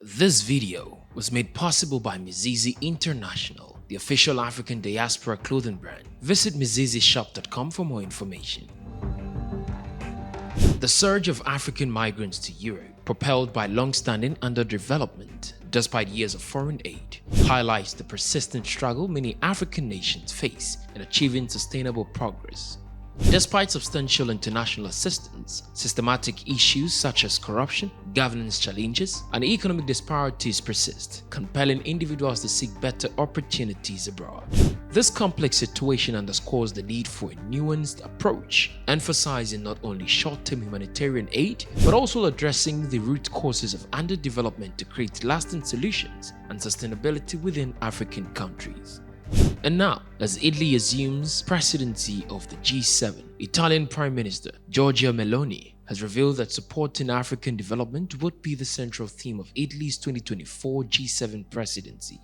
This video was made possible by Mizizi International, the official African diaspora clothing brand. Visit mizizishop.com for more information. The surge of African migrants to Europe, propelled by long-standing underdevelopment despite years of foreign aid, highlights the persistent struggle many African nations face in achieving sustainable progress. Despite substantial international assistance, systematic issues such as corruption, governance challenges, and economic disparities persist, compelling individuals to seek better opportunities abroad. This complex situation underscores the need for a nuanced approach, emphasizing not only short-term humanitarian aid, but also addressing the root causes of underdevelopment to create lasting solutions and sustainability within African countries. And now, as Italy assumes presidency of the G7, Italian Prime Minister Giorgia Meloni has revealed that supporting African development would be the central theme of Italy's 2024 G7 Presidency.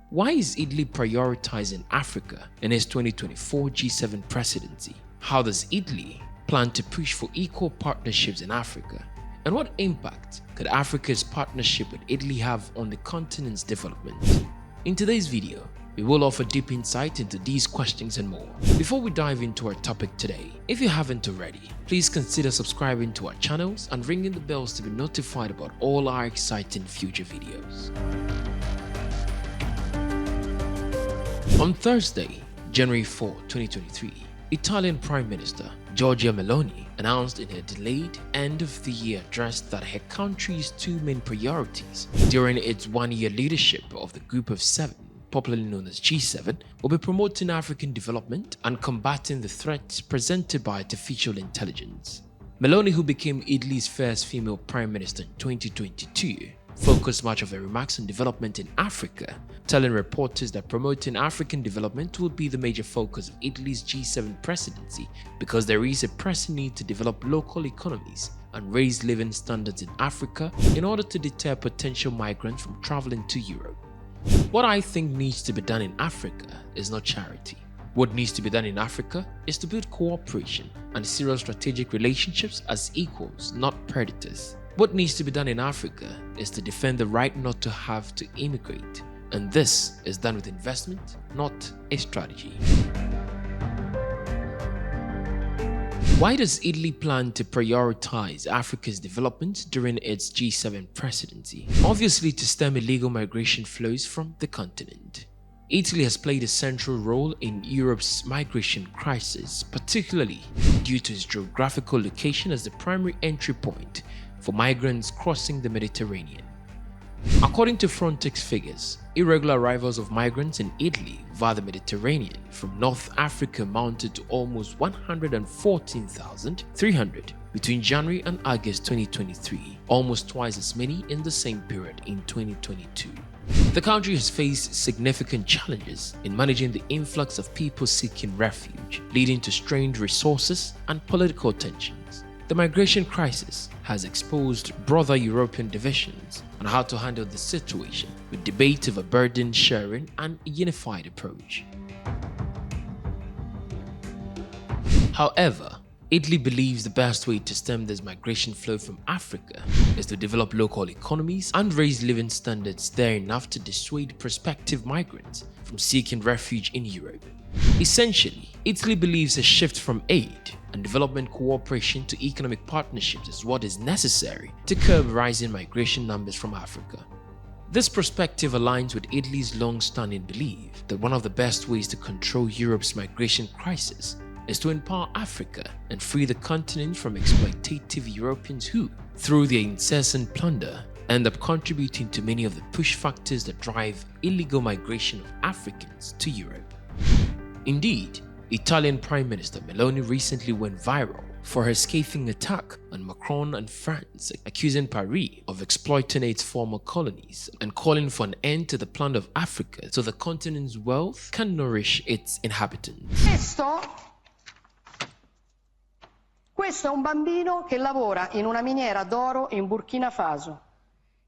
Why is Italy prioritizing Africa in its 2024 G7 Presidency? How does Italy plan to push for equal partnerships in Africa? And what impact could Africa's partnership with Italy have on the continent's development? In today's video, we will offer deep insight into these questions and more. Before we dive into our topic today, if you haven't already, please consider subscribing to our channels and ringing the bells to be notified about all our exciting future videos. On Thursday, January 4, 2023, Italian Prime Minister Giorgia Meloni announced in her delayed end-of-the-year address that her country's two main priorities during its one-year leadership of the Group of Seven, popularly known as G7, will be promoting African development and combating the threats presented by artificial intelligence. Meloni, who became Italy's first female prime minister in 2022, focused much of her remarks on development in Africa, telling reporters that promoting African development will be the major focus of Italy's G7 presidency because there is a pressing need to develop local economies and raise living standards in Africa in order to deter potential migrants from traveling to Europe. What I think needs to be done in Africa is not charity. What needs to be done in Africa is to build cooperation and serious strategic relationships as equals, not predators. What needs to be done in Africa is to defend the right not to have to immigrate. And this is done with investment, not a strategy. Why does Italy plan to prioritize Africa's development during its G7 presidency? Obviously, to stem illegal migration flows from the continent. Italy has played a central role in Europe's migration crisis, particularly due to its geographical location as the primary entry point for migrants crossing the Mediterranean. According to Frontex figures, irregular arrivals of migrants in Italy via the Mediterranean from North Africa amounted to almost 114,300 between January and August 2023, almost twice as many in the same period in 2022. The country has faced significant challenges in managing the influx of people seeking refuge, leading to strained resources and political tensions. The migration crisis has exposed broader European divisions on how to handle the situation, with debate over burden sharing and a unified approach. However, Italy believes the best way to stem this migration flow from Africa is to develop local economies and raise living standards there enough to dissuade prospective migrants from seeking refuge in Europe. Essentially, Italy believes a shift from aid and development cooperation to economic partnerships is what is necessary to curb rising migration numbers from Africa. This perspective aligns with Italy's long-standing belief that one of the best ways to control Europe's migration crisis is to empower Africa and free the continent from exploitative Europeans who, through their incessant plunder, end up contributing to many of the push factors that drive illegal migration of Africans to Europe. Indeed, Italian Prime Minister Meloni recently went viral for her scathing attack on Macron and France, accusing Paris of exploiting its former colonies and calling for an end to the plunder of Africa so the continent's wealth can nourish its inhabitants. Questo è un bambino che lavora in una miniera d'oro in Burkina Faso.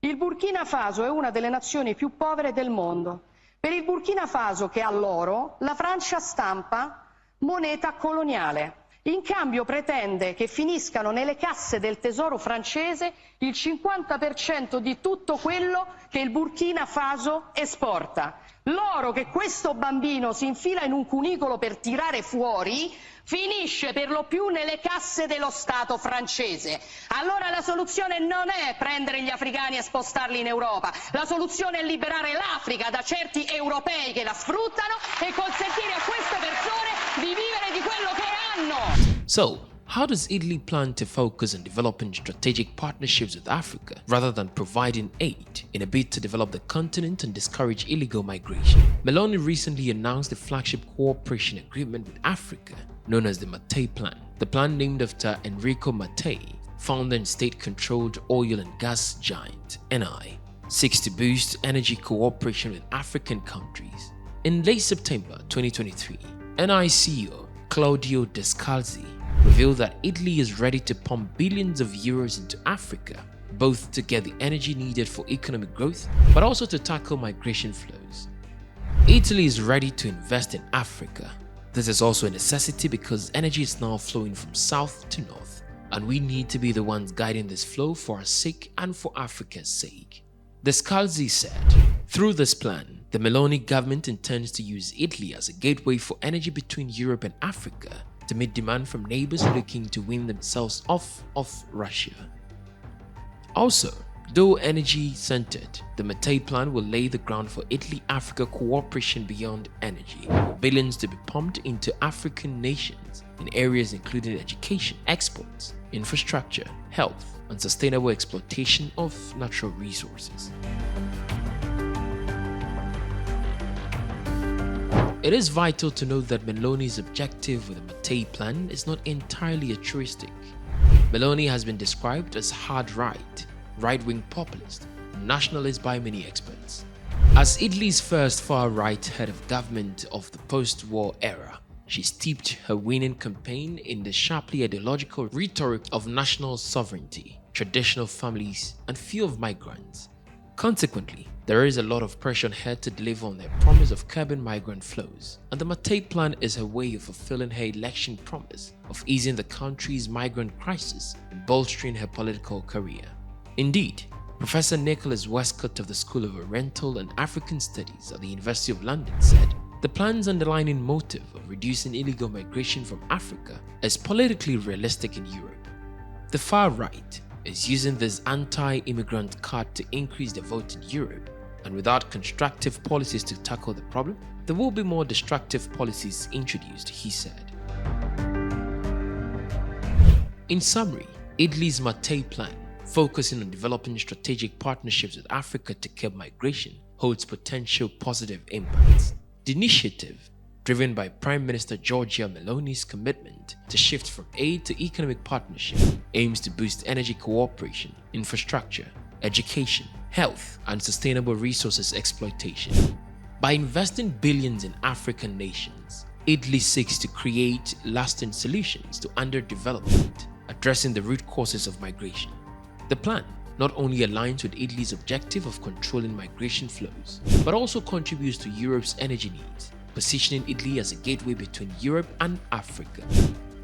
Il Burkina Faso è una delle nazioni più povere del mondo. Per il Burkina Faso, che ha l'oro, la Francia stampa moneta coloniale In cambio pretende che finiscano nelle casse del tesoro francese il 50% di tutto quello che il Burkina Faso esporta. L'oro che questo bambino si infila in un cunicolo per tirare fuori finisce per lo più nelle casse dello Stato francese. Allora la soluzione non è prendere gli africani e spostarli in Europa, la soluzione è liberare l'Africa da certi europei che la sfruttano e consentire a queste persone di vivere di quello che hanno. So, how does Italy plan to focus on developing strategic partnerships with Africa rather than providing aid in a bid to develop the continent and discourage illegal migration? Meloni recently announced the flagship cooperation agreement with Africa known as the Mattei Plan. The plan, named after Enrico Mattei, founder and state-controlled oil and gas giant Eni, seeks to boost energy cooperation with African countries. In late September 2023, Eni CEO Claudio Descalzi revealed that Italy is ready to pump billions of euros into Africa, both to get the energy needed for economic growth, but also to tackle migration flows. Italy is ready to invest in Africa. This is also a necessity because energy is now flowing from south to north, and we need to be the ones guiding this flow for our sake and for Africa's sake. Descalzi said, through this plan, the Meloni government intends to use Italy as a gateway for energy between Europe and Africa to meet demand from neighbors looking to wean themselves off of Russia. Also, though energy-centered, the Mattei Plan will lay the ground for Italy-Africa cooperation beyond energy, billions to be pumped into African nations in areas including education, exports, infrastructure, health, and sustainable exploitation of natural resources. It is vital to note that Meloni's objective with the Mattei Plan is not entirely altruistic. Meloni has been described as hard-right, right-wing populist, and nationalist by many experts. As Italy's first far-right head of government of the post-war era, she steeped her winning campaign in the sharply ideological rhetoric of national sovereignty, traditional families, and fear of migrants. Consequently, there is a lot of pressure on her to deliver on their promise of curbing migrant flows, and the Mattei Plan is her way of fulfilling her election promise of easing the country's migrant crisis and bolstering her political career. Indeed, Professor Nicholas Westcott of the School of Oriental and African Studies at the University of London said, the plan's underlying motive of reducing illegal migration from Africa is politically realistic in Europe. The far right is using this anti-immigrant card to increase their vote in Europe, and without constructive policies to tackle the problem, there will be more destructive policies introduced, he said. In summary, Italy's Mattei Plan, focusing on developing strategic partnerships with Africa to curb migration, holds potential positive impacts. The initiative, driven by Prime Minister Giorgia Meloni's commitment to shift from aid to economic partnership, aims to boost energy cooperation, infrastructure, education, health, and sustainable resources exploitation. By investing billions in African nations, Italy seeks to create lasting solutions to underdevelopment, addressing the root causes of migration. The plan not only aligns with Italy's objective of controlling migration flows, but also contributes to Europe's energy needs, positioning Italy as a gateway between Europe and Africa.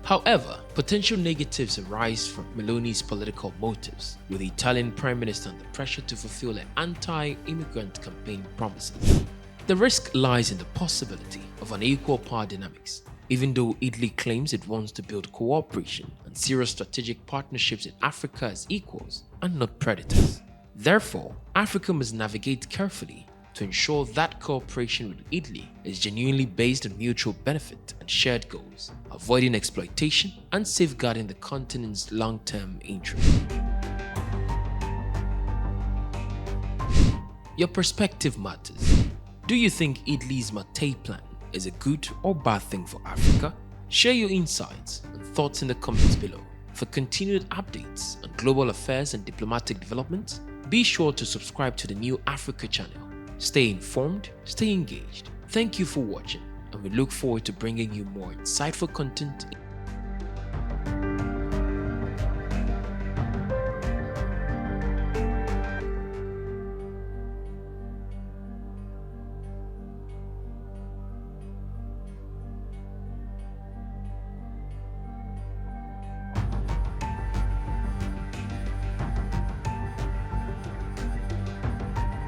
However, potential negatives arise from Meloni's political motives, with the Italian Prime Minister under pressure to fulfill her anti-immigrant campaign promises. The risk lies in the possibility of unequal power dynamics. Even though Italy claims it wants to build cooperation and serious strategic partnerships in Africa as equals and not predators. Therefore, Africa must navigate carefully to ensure that cooperation with Italy is genuinely based on mutual benefit and shared goals, avoiding exploitation and safeguarding the continent's long-term interests. Your perspective matters. Do you think Italy's Mattei Plan is a good or bad thing for Africa? Share your insights and thoughts in the comments below. For continued updates on global affairs and diplomatic developments, be sure to subscribe to the New Africa channel. Stay informed, stay engaged. Thank you for watching, and we look forward to bringing you more insightful content